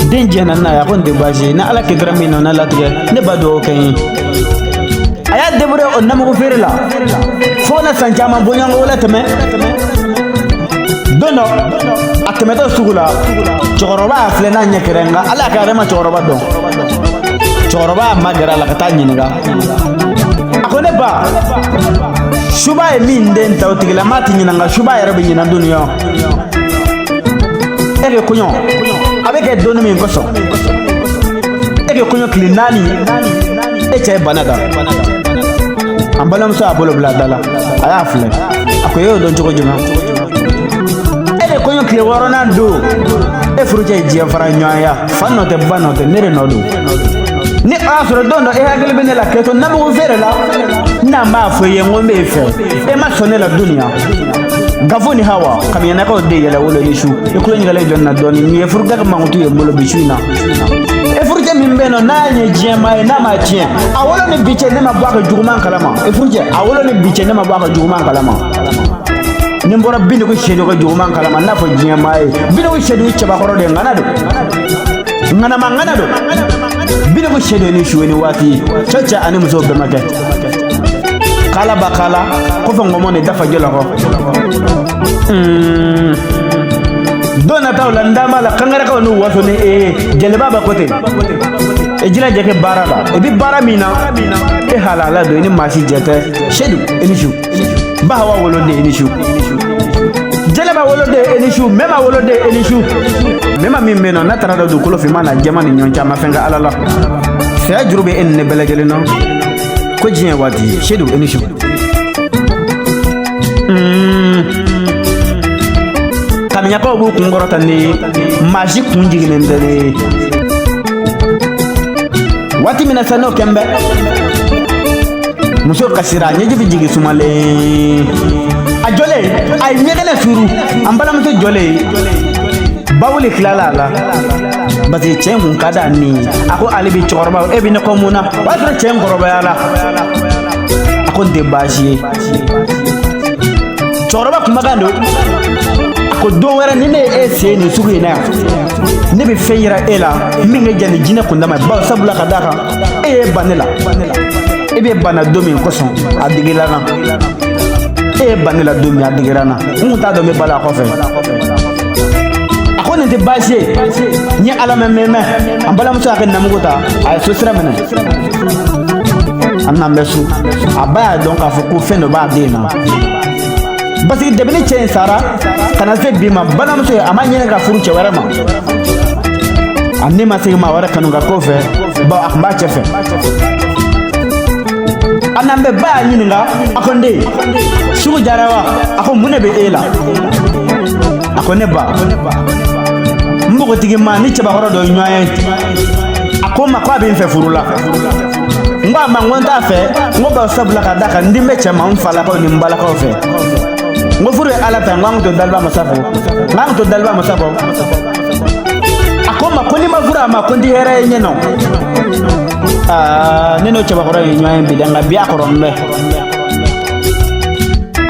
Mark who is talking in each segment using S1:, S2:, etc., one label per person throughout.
S1: den jena na ya kon de baje na ala ke drami no na latige ne bado kay aya de bure on namu fere la fo na sanjama bonyango wala teme dono ateme to sugula choroba afle na nyekerenga ala ka rema choroba don choroba magara la kata nyinga akone ba shuba e min den tawtigila mati nyinanga shuba e rabi nyina dunya ege kunyo abeke donu min koso ege kunyo klinani eche banada ambalam sa bolo bladala aya afle akoyo don chogo juma ege kunyo kle worona do e furuje jia fara nyoya fanno te banote nere nodu ni asro dondo e hagel benela keto namu vere la na ma foye ngombe fe e ma sonela dunia gavoni hawa kamiyana ko de yala wolo nishu e kulo nyigala jonna doni ni e furga ma ngutu e mbolo bishuna e furje mimbeno na nye jema e na ma tien awolo ni biche ne ma bwaka juguman kalama e furje awolo ni biche ne ma bwaka juguman kalama ni mbora bindi ko shedo ko juguman kalama na fo jema e bindi ko shedo chaba ko de ngana do ngana ma ngana do bindi ko shedo ni shuweni wati chacha ani muso be make kala bakala ko fa ngomone dafa jela ko dona tawla ndama la kangara ko no waso ne jele baba kote e jila jeke barada e bi bara mina e halala do ni masi jete shedu enishu ba hawa wolode enishu jele ba wolode enishu mema wolode enishu mema mimmeno na tarada do kulo fi mana jamani nyoncha mafenga alala fa jurube en ne bela jele no ko jien wati shedu enishu kaminya ko bu kungorota ni maji kunjigine ndere wati mina sano kembe muso kasira nyeji bijigi sumale ajole ay nyegele suru ambala muso jole bawuli klala la basi chengu kada ni ako alibi chorba e bi ne ko muna wasra chengu roba yala ako de baji chorba kumagando ko do wara ni ne e se ni sugu ina ne be feyira ela minga jani jina kundama ba sabula kadaka e banela e be bana domi ko son adigilana e banela domi adigirana muta do me bala ko fe akone te baje ni ala meme ambala muso aken namugo ay so sira mena anna mesu abaya donc afuku fendo ba dina basi debele chen sara kana se bima bana muso amanye nga furu che warama anima se ma wara kanu ga kofe ba akamba chefe anambe ba nyinga akonde sugu jarawa ako munebe ela akone ba mbugo tigi mani cheba horo do nyaye akoma kwa bi mfe furula ngwa mangonta fe ngoba sabula kadaka ndimbe chema mfala ko ni mbala ko fe ngofuru ala ta ngwangu to dalba masafo akoma koni mavura ma kondi hera nyeno neno chaba horo nyaye bidanga biya korombe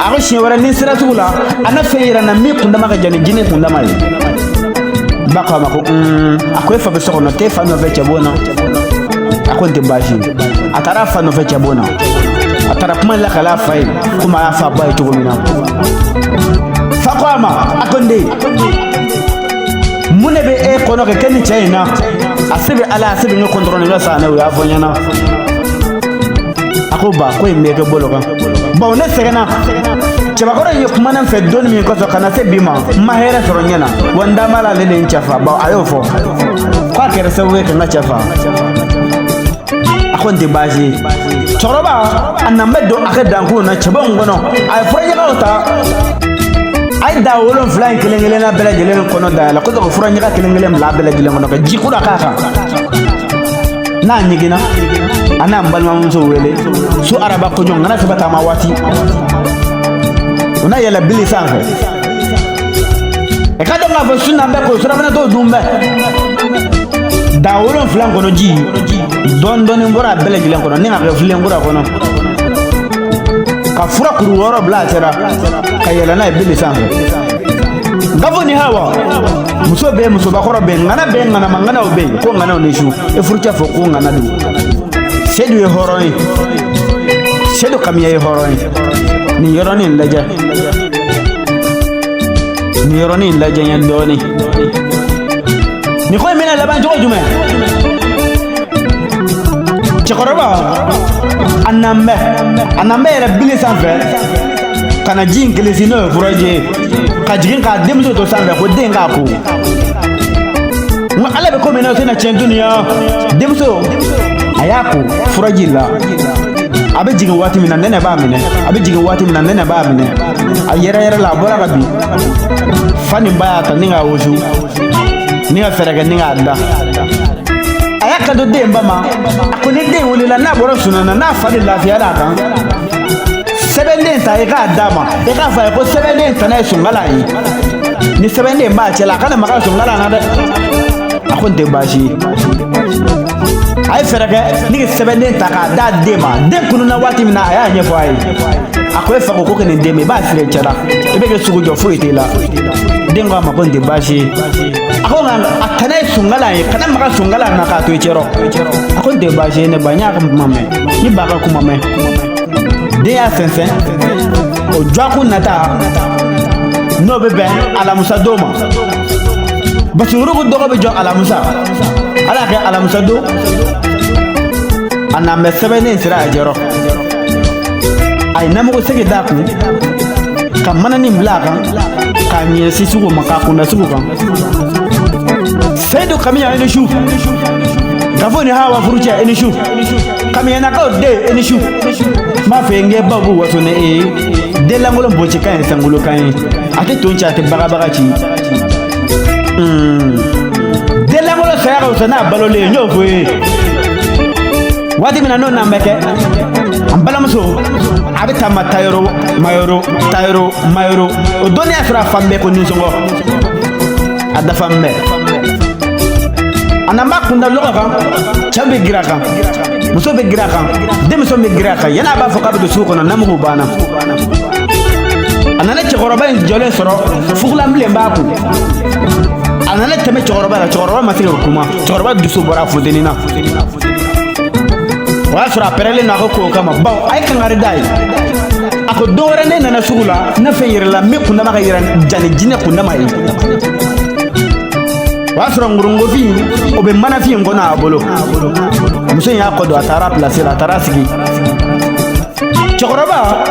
S1: ako shiwara ni sira sugula ana feira na mi kunda maka jani jine kunda mali baka mako akoe fa beso no te fa no vecha bona akonte bashi atara fa no vecha bona atara kuma la kala fa kuma fa ba to mina fa kwama akonde munebe e kono ke keni china asibe ala asibe no contrôle no sa na ya fonyana akoba ko imeke boloka ba one serena chaba kora yo kumana fe don mi ko so kana se bima mahera soronyana wanda mala lele nchafa ba ayofo kwa kere se we kana chafa akonde baji choroba anambe do akadanku na chaba ngono ay furanya kota ay da wolon flying kelengele na bela jele kono da la ko do furanya ka kelengele la bela jele ngono ka jikura kaka na nyigina ana mbalma mso wele su araba ko jonga na tabata ma wati una yela bili sanfe e kada ma fo sunna be ko sura bana to dumbe da wolon flan kono ji don ngora bele gilen kono ni ngaka flen ngora kono ka fura kuru woro bla tera ka yela na bili sanfe ngavoni hawa muso be muso bakoro be ngana mangana obe ko ngana oneshu e furcha fo ko ngana du sedu e horoi sedu kamiya e horoi ni yoroni laja yan doni ni ko mena laban jogo jume chekoroba anambe era bili sanfɛ kana jin kelesi no furaje ka jigin ka demso to sanfɛ ko den ka ko ala be ko mena tena chen dunia demso ayako furaji la abe jigin wati mina nene ba mine ayera la bora ka bi fani baya ta ninga woju ninga ferega ninga da ayaka do demba ma akoni den wulila na boro sunana na fadi lafiya da kan sebenden ta eka dama eka fa ko sebenden ta na sungala yi ni sebenden ba cela kana maka sungala na da akon de bashi ay ferega ni sebenden ta ka da dema den kunu na wati mina aya nye fo ay akoy fa ko kene deme ba fire cela ebe ke sugu jo fo itela den ga ma kon de bashi akon atane sungala yi kana maka sungala na ka to chero akon de bashi ne banya ka mame ni baka ku mame de ya sensen o jwaku nata no bebe ala musa doma basuru ko dogo be jo ala musa do ana me sebene sira jero ay namugo sege daku kamana ni mlaka kanye sisugo makakunda sugo kan sedo kamiya ene shu gavoni hawa furucha ene shu kamiya na ko de ene shu ma fenge babu wato ne de la ngolo boche kan sangulo kan ate toncha te baga chi de la ngolo saya ko sana balole nyofo wadi mina no nambeke ambala muso abita matayro mayro odoni afra fambe ko nizongo ada fambe anamba kunda loka kan chambe giraka muso be giraka demso be giraka yana ba foka be suko na namu bana anana chekoroba jole soro fugla mble mbaku anana teme chekoroba masiro kuma chekoroba dusu bora fudenina wa sura perele na ko kama baw ay kan ngari dai ako dore ne nana sugula na feyir la me kunda maka yiran jani jine kunda mai wa sura ngurungo fi obe mana fi ngona abolo muso ya ko do atara place la atara sigi chokoroba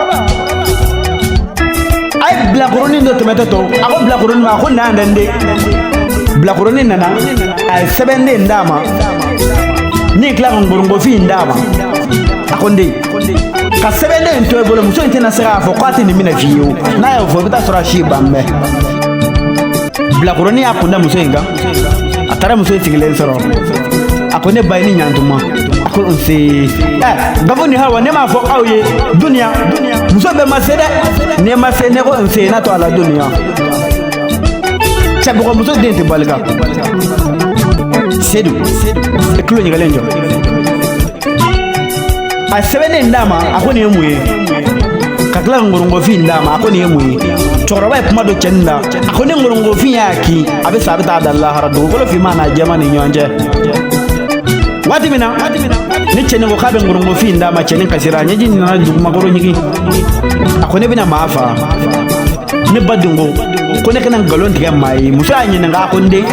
S1: ay blakoroni do tomato to ako blakoroni ma ko nandande blakoroni nana ay sebende ndama ni kla ngurungo fi ndama akonde ka sebende nto ebolo muso intena sera fo kwati ni mina fiyo na yo fo bita sura shi bambe blakoroni akunda muso inga atara muso tigile soro akone bayini nyanduma akon se gavoni hawa ne ma fo awye dunia muso be masede ne masene ko nse na to ala dunia chabuko muso dente balga sedu eklo nyigalenjo a sebene ndama akoni emwe kakla ngurungo fi ndama akoni emwe choroba kuma do chenda akoni ngurungo fi yaki abe sabita Allah haradu golo fi mana jamani nyonje wati mina ni chene ngo kabe ngurungo fi ndama chene kasira nyeji na duguma goro nyigi akoni bina maafa ne badungo kone kana galon diga mai musa nyi nga akonde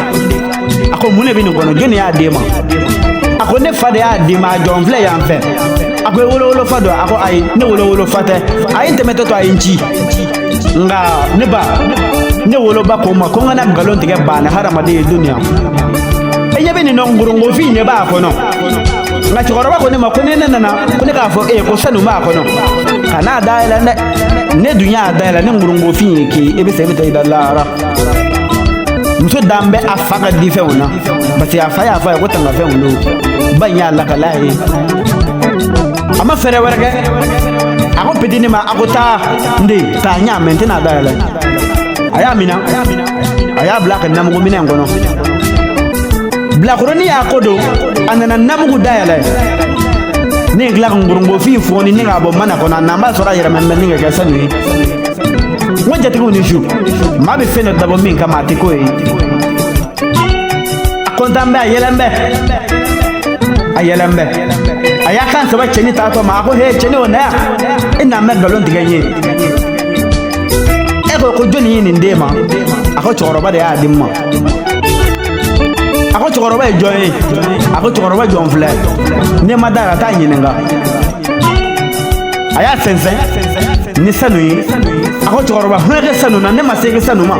S1: ako mune bini gono joni ya dema ako ne fade ya dema jonfle ya mfe ako wolo fado ako ay ne wolo fate ay temeto to ay nchi nga ne ba ne wolo ba ko ma ko ngana galon diga bana harama de dunia eye bini no ngurungo fi ne ba ko no nga chikoroba ko ne ma ko ne nana ko ne ka fo ko sanu ma ko no kana daila ne dunya daila ne ngurungo fi ki ebe se bita idallara muso dambe afaka di feuna bati afaya ko tanga feuno banya la kalahi ama fere werge ako pedini ma akota ndi ta nya mentena daila aya mina aya black namugo mina ngono black roni akodo anana namugo daila ni glak ngurungo fi foni ni ngabo mana kona namba sora yera membe ni ngeke sanu ngo jatigiw ni su maa bɛ fɛn dɔ dabɔ min kama a tɛ k'o ye a kontan bɛ a yɛlɛn bɛ a yɛlɛn bɛ a y'a kan saba cɛni taatɔ ma a ko he cɛni o na yan e n'an bɛ nkalon tigɛ n ye e ko jɔnni ye nin den ma a ko cɛkɔrɔba de y'a di n ma a ko cɛkɔrɔba ye jɔn ye a ko cɛkɔrɔba jɔn filɛ n'i ma da a t'a ɲininka a y'a sɛnsɛn ni sanu ye a ko cɛkɔrɔba hɛrɛ sanu na ne ma se sanu ma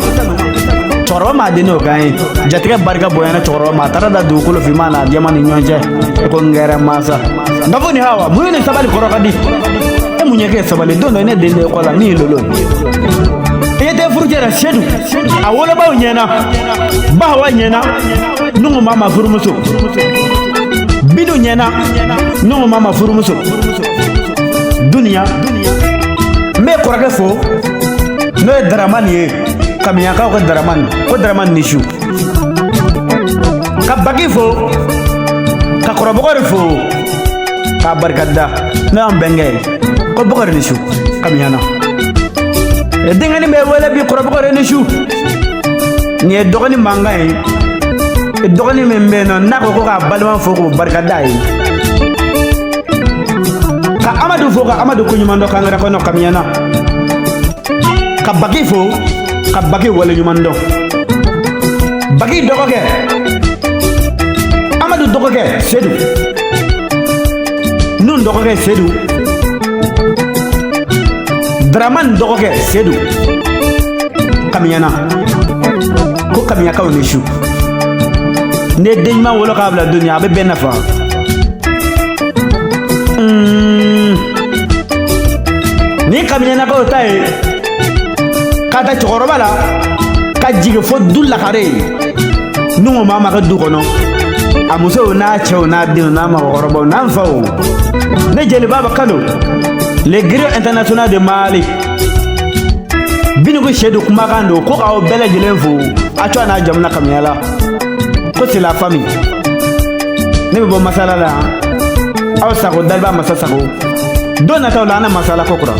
S1: cɛkɔrɔba m'a di n'o kan ye jatigɛ barika bonyana cɛkɔrɔba ma a taara da dugukolo finman na jɛma ni ɲɔgɔn cɛ ko n gɛrɛ mansa nka fo ni hawa mun ye nin sabali kɔrɔ ka di e mun ɲɛ kɛ sabali don dɔ ne den de kɔ la min ye lolo i ye den furucɛ la sedu a wolobaw ɲɛna ba hawa ɲɛna nungu mama furumuso bidu ɲɛna nungu mama furumuso duniya n bɛ kɔrɔkɛ fo n'o ye daramani ye kamiyakaw ka daramani ko daramani ni su ka baki fo ka kɔrɔbɔgɔri fo k'a barikada n'o y'an bɛnkɛ ye ko bɔgɔri ni su kamiyana denkɛni bɛ wele bi kɔrɔbɔgɔri ni su nin ye dɔgɔni mankan ye dɔgɔni min bɛ yen nɔ n'a ko k'a balima fo k'o barikada ye ka amadu fo ka amadu koɲuman dɔn k'an gɛrɛ kɔnɔ kamiyana ka baki fo ka baki wale ɲuman dɔn baki dɔgɔkɛ amadu dɔgɔkɛ sedu nun dɔgɔkɛ sedu dramani dɔgɔkɛ sedu kamiyana ko kamiyakaw ni su ne den ɲuman wolo k'a bila duniya a bɛ bɛɛ nafa ni kamiyanakaw ta ye k'a ta cɛkɔrɔba la ka jigin fo du lakare nungu maa ma kɛ du kɔnɔ a musow n'a cɛw n'a denw n'a mɔgɔkɔrɔbaw n'a faw ne jeliba kano le griot international de Mali Binugu Sedu kumakan don ko k'aw bɛɛ lajɛlen fo a co a n'a jamana kamiya la ko c'est la famille ne bɛ bɔ masala la aw sago Daliba Masa Sago don nataw la an na masala ko kura